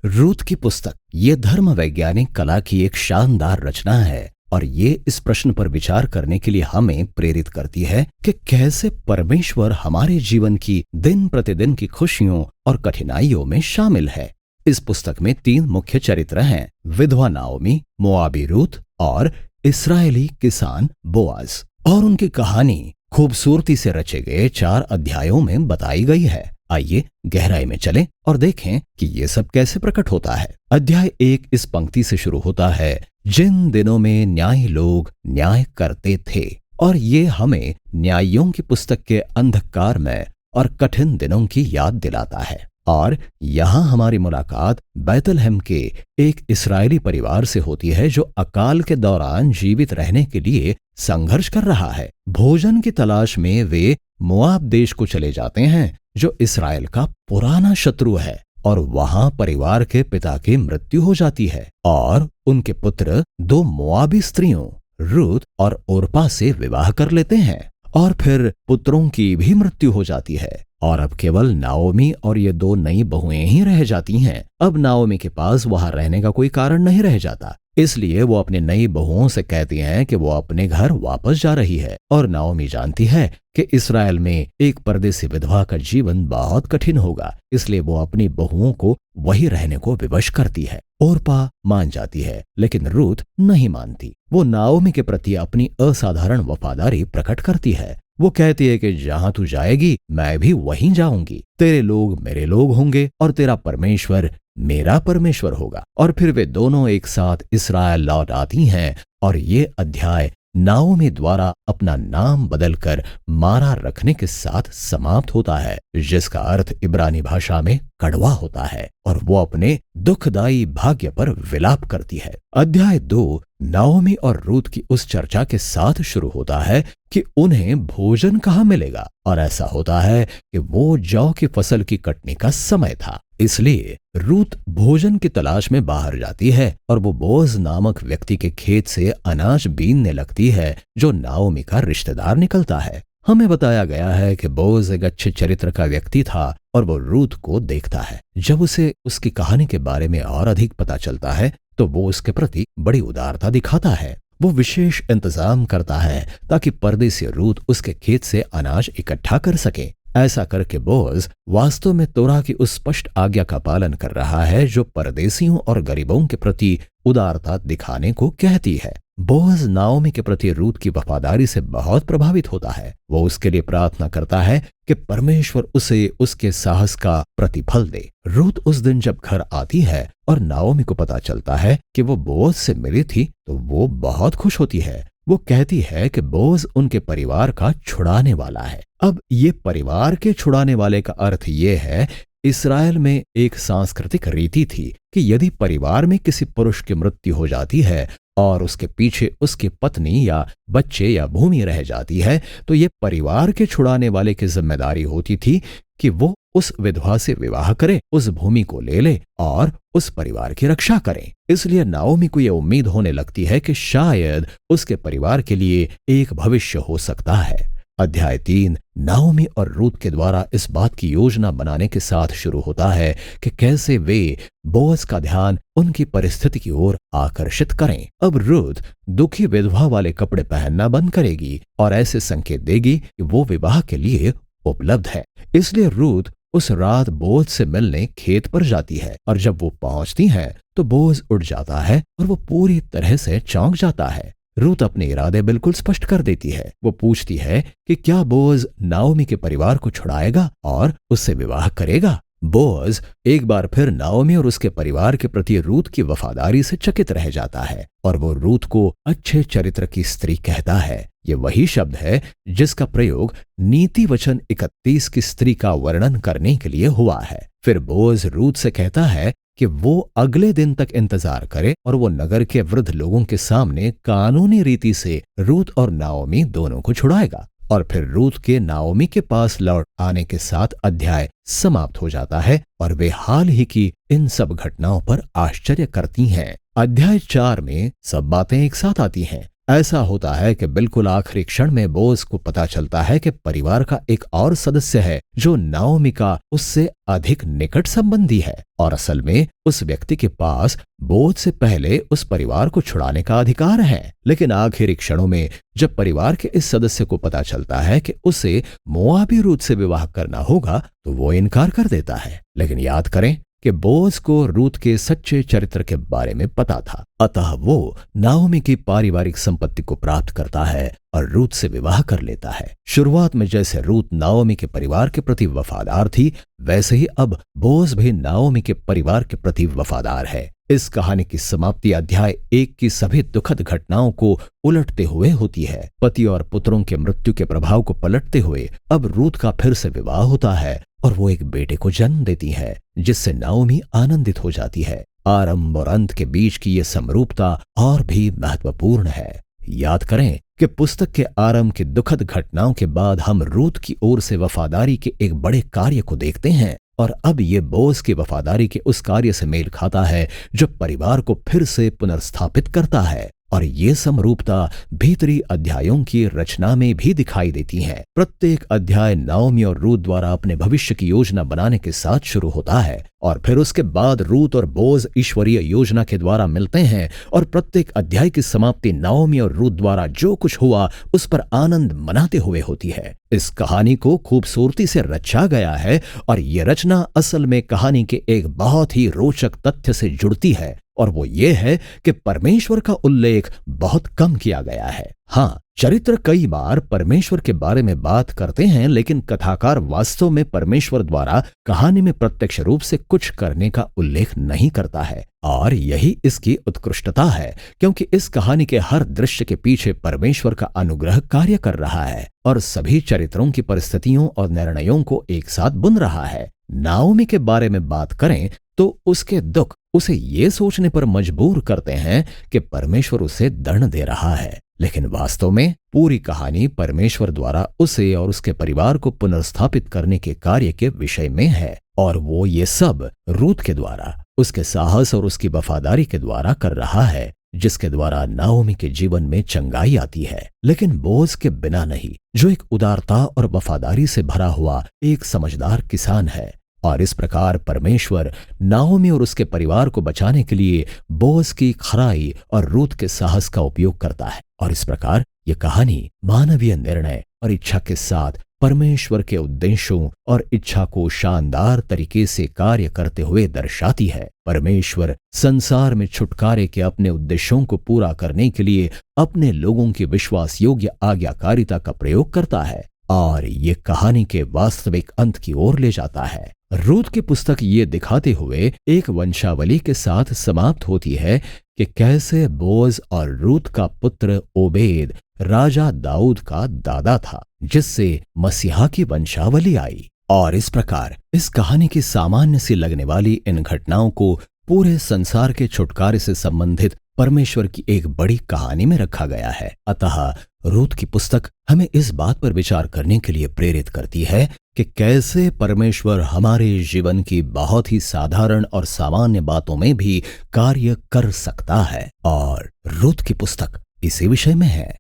Ruth की पुस्तक ये धर्म वैज्ञानिक कला की एक शानदार रचना है और ये इस प्रश्न पर विचार करने के लिए हमें प्रेरित करती है कि कैसे परमेश्वर हमारे जीवन की दिन प्रतिदिन की खुशियों और कठिनाइयों में शामिल है। इस पुस्तक में 3 मुख्य चरित्र हैं, विधवा नाओमी, मोआबी रूथ और इस्राएली किसान बोआज, और उनकी कहानी खूबसूरती से रचे गए 4 अध्यायों में बताई गई है। आइए गहराई में चलें और देखें कि ये सब कैसे प्रकट होता है। अध्याय 1 इस पंक्ति से शुरू होता है, जिन दिनों में न्यायी लोग न्याय करते थे, और ये हमें न्यायियों की पुस्तक के अंधकारमय और कठिन दिनों की याद दिलाता है। और यहाँ हमारी मुलाकात बैतलहम के एक इस्राएली परिवार से होती है जो अकाल के दौरान जीवित रहने के लिए संघर्ष कर रहा है। भोजन की तलाश में वे मोआब देश को चले जाते हैं जो इस्राएल का पुराना शत्रु है, और वहां परिवार के पिता की मृत्यु हो जाती है और उनके पुत्र 2 मोआबी स्त्रियों रूथ और ओर्पा से विवाह कर लेते हैं, और फिर पुत्रों की भी मृत्यु हो जाती है और अब केवल नाओमी और ये 2 नई बहुएं ही रह जाती हैं। अब नाओमी के पास वहां रहने का कोई कारण नहीं रह जाता, इसलिए वो अपनी नई बहुओं से कहती हैं कि वो अपने घर वापस जा रही है। और नाओमी जानती है कि इस्राएल में एक परदेसी विधवा का जीवन बहुत कठिन होगा, इसलिए वो अपनी बहुओं को वही रहने को विवश करती है। ओर्पा मान जाती है, लेकिन रूथ नहीं मानती। वो नाओमी के प्रति अपनी असाधारण वफादारी प्रकट करती है। वो कहती है कि जहां तू जाएगी मैं भी वहीं जाऊंगी, तेरे लोग मेरे लोग होंगे और तेरा परमेश्वर मेरा परमेश्वर होगा। और फिर वे दोनों एक साथ इस्राएल लौट आती हैं और ये अध्याय नाओमी द्वारा अपना नाम बदलकर मारा रखने के साथ समाप्त होता है, जिसका अर्थ इब्रानी भाषा में कड़वा होता है, और वो अपने दुखदायी भाग्य पर विलाप करती है। अध्याय 2 नाओमी और रूथ की उस चर्चा के साथ शुरू होता है कि उन्हें भोजन कहाँ मिलेगा, और ऐसा होता है कि वो जौ की फसल की कटने का समय था, इसलिए रूथ भोजन की तलाश में बाहर जाती है और वो बोअज नामक व्यक्ति के खेत से अनाज बीनने लगती है जो नाओमी का रिश्तेदार निकलता है। हमें बताया गया है कि बोअज एक अच्छे चरित्र का व्यक्ति था और वो रूथ को देखता है। जब उसे उसकी कहानी के बारे में और अधिक पता चलता है तो वो उसके प्रति बड़ी उदारता दिखाता है। वो विशेष इंतजाम करता है ताकि परदेसी रूथ उसके खेत से अनाज इकट्ठा कर सके। ऐसा करके बोअज वास्तव में तोरा की उस स्पष्ट आज्ञा का पालन कर रहा है जो परदेसियों और गरीबों के प्रति उदारता दिखाने को कहती है। बोअज नाओमी के प्रति रूथ की वफादारी से बहुत प्रभावित होता है। वो उसके लिए प्रार्थना करता है कि परमेश्वर उसे उसके साहस का प्रतिफल दे। रूथ उस दिन जब घर आती है और नाओमी को पता चलता है कि वो बोअज से मिली थी तो वो बहुत खुश होती है। वो कहती है कि बोअज उनके परिवार का छुड़ाने वाला है। अब ये परिवार के छुड़ाने वाले का अर्थ ये है, इस्राएल में एक सांस्कृतिक रीति थी कि यदि परिवार में किसी पुरुष की मृत्यु हो जाती है और उसके पीछे उसकी पत्नी या बच्चे या भूमि रह जाती है तो ये परिवार के छुड़ाने वाले की जिम्मेदारी होती थी कि वो उस विधवा से विवाह करे, उस भूमि को ले ले और उस परिवार की रक्षा करे। इसलिए नाओमी को यह उम्मीद होने लगती है कि शायद उसके परिवार के लिए एक भविष्य हो सकता है। अध्याय 3 नाओमी और रूथ के द्वारा इस बात की योजना बनाने के साथ शुरू होता है कि कैसे वे बोअज का ध्यान उनकी परिस्थिति की ओर आकर्षित करें। अब रूथ दुखी विधवा वाले कपड़े पहनना बंद करेगी और ऐसे संकेत देगी कि वो विवाह के लिए उपलब्ध है। इसलिए रूथ उस रात बोअज से मिलने खेत पर जाती है और जब वो पहुंचती है तो बोअज उठ जाता है और वो पूरी तरह से चौंक जाता है। रूथ अपने इरादे बिल्कुल स्पष्ट कर देती है। वो पूछती है कि क्या बोअज नाओमी के परिवार को छुड़ाएगा और उससे विवाह करेगा। बोअज एक बार फिर नाओमी और उसके परिवार के प्रति रूथ की वफादारी से चकित रह जाता है और वो रूथ को अच्छे चरित्र की स्त्री कहता है। ये वही शब्द है जिसका प्रयोग नीति वचन 31 की स्त्री का वर्णन करने के लिए हुआ है। फिर बोअज रूथ से कहता है कि वो अगले दिन तक इंतजार करे और वो नगर के वृद्ध लोगों के सामने कानूनी रीति से रूथ और नाओमी दोनों को छुड़ाएगा। और फिर रूथ के नाओमी के पास लौट आने के साथ अध्याय समाप्त हो जाता है और वे हाल ही की इन सब घटनाओं पर आश्चर्य करती हैं। अध्याय 4 में सब बातें एक साथ आती हैं। ऐसा होता है कि बिल्कुल आखिरी क्षण में बोaz को पता चलता है कि परिवार का एक और सदस्य है जो नाओमी का उससे अधिक निकट संबंधी है, और असल में उस व्यक्ति के पास बोaz से पहले उस परिवार को छुड़ाने का अधिकार है। लेकिन आखिरी क्षणों में जब परिवार के इस सदस्य को पता चलता है कि उसे मोआबी रूत से विवाह करना होगा तो वो इनकार कर देता है। लेकिन याद करें कि बोaz को रूत के सच्चे चरित्र के बारे में पता था, अतः वो नाओमी की पारिवारिक संपत्ति को प्राप्त करता है और रूत से विवाह कर लेता है। शुरुआत में जैसे रूत नाओमी के परिवार के प्रति वफादार थी, वैसे ही अब बोaz भी नाओमी के परिवार के प्रति वफादार है। इस कहानी की समाप्ति अध्याय 1 की सभी दुखद घटनाओं को उलटते हुए होती है। पति और पुत्रों के मृत्यु के प्रभाव को पलटते हुए अब रूत का फिर से विवाह होता है और वो एक बेटे को जन्म देती है, जिससे नाओमी आनंदित हो जाती है। आरंभ और अंत के बीच की ये समरूपता और भी महत्वपूर्ण है। याद करें कि पुस्तक के आरंभ की दुखद घटनाओं के बाद हम रूत की ओर से वफादारी के एक बड़े कार्य को देखते हैं, और अब ये बोaz की वफादारी के उस कार्य से मेल खाता है जो परिवार को फिर से पुनर्स्थापित करता है। और ये समरूपता भीतरी अध्यायों की रचना में भी दिखाई देती है। प्रत्येक अध्याय नाओमी और रूत द्वारा अपने भविष्य की योजना बनाने के साथ शुरू होता है, और फिर उसके बाद रूत और बोaz ईश्वरीय योजना के द्वारा मिलते हैं, और प्रत्येक अध्याय की समाप्ति नाओमी और रूत द्वारा जो कुछ हुआ उस पर आनंद मनाते हुए होती है। इस कहानी को खूबसूरती से रचा गया है, और ये रचना असल में कहानी के एक बहुत ही रोचक तथ्य से जुड़ती है, और वो ये है कि परमेश्वर का उल्लेख बहुत कम किया गया है। हाँ, चरित्र कई बार परमेश्वर के बारे में बात करते हैं, लेकिन कथाकार वास्तव में परमेश्वर द्वारा कहानी में प्रत्यक्ष रूप से कुछ करने का उल्लेख नहीं करता है। और यही इसकी उत्कृष्टता है, क्योंकि इस कहानी के हर दृश्य के पीछे परमेश्वर का अनुग्रह कार्य कर रहा है और सभी चरित्रों की परिस्थितियों और निर्णयों को एक साथ बुन रहा है। नाओमी के बारे में बात करें तो उसके दुख उसे ये सोचने पर मजबूर करते हैं कि परमेश्वर उसे दंड दे रहा है, लेकिन वास्तव में पूरी कहानी परमेश्वर द्वारा उसे और उसके परिवार को पुनर्स्थापित करने के कार्य के विषय में है, और वो ये सब रूत के द्वारा, उसके साहस और उसकी वफादारी के द्वारा कर रहा है, जिसके द्वारा नाओमी के जीवन में चंगाई आती है, लेकिन बोaz के बिना नहीं, जो एक उदारता और वफादारी से भरा हुआ एक समझदार किसान है। और इस प्रकार परमेश्वर नाओमी और उसके परिवार को बचाने के लिए बोaz की खराई और रूत के साहस का उपयोग करता है। और इस प्रकार ये कहानी मानवीय निर्णय और इच्छा के साथ परमेश्वर के उद्देश्यों और इच्छा को शानदार तरीके से कार्य करते हुए दर्शाती है। परमेश्वर संसार में छुटकारे के अपने उद्देश्यों को पूरा करने के लिए अपने लोगों की विश्वास योग्य आज्ञाकारिता का प्रयोग करता है, और ये कहानी के वास्तविक अंत की ओर ले जाता है। रूत की पुस्तक ये दिखाते हुए एक वंशावली के साथ समाप्त होती है कि कैसे बोaz और रूत का पुत्र ओबेद राजा दाऊद का दादा था, जिससे मसीहा की वंशावली आई। और इस प्रकार इस कहानी की सामान्य सी लगने वाली इन घटनाओं को पूरे संसार के छुटकारे से संबंधित परमेश्वर की एक बड़ी कहानी में रखा गया है। अतः रूत की पुस्तक हमें इस बात पर विचार करने के लिए प्रेरित करती है कि कैसे परमेश्वर हमारे जीवन की बहुत ही साधारण और सामान्य बातों में भी कार्य कर सकता है, और रूत की पुस्तक इसी विषय में है।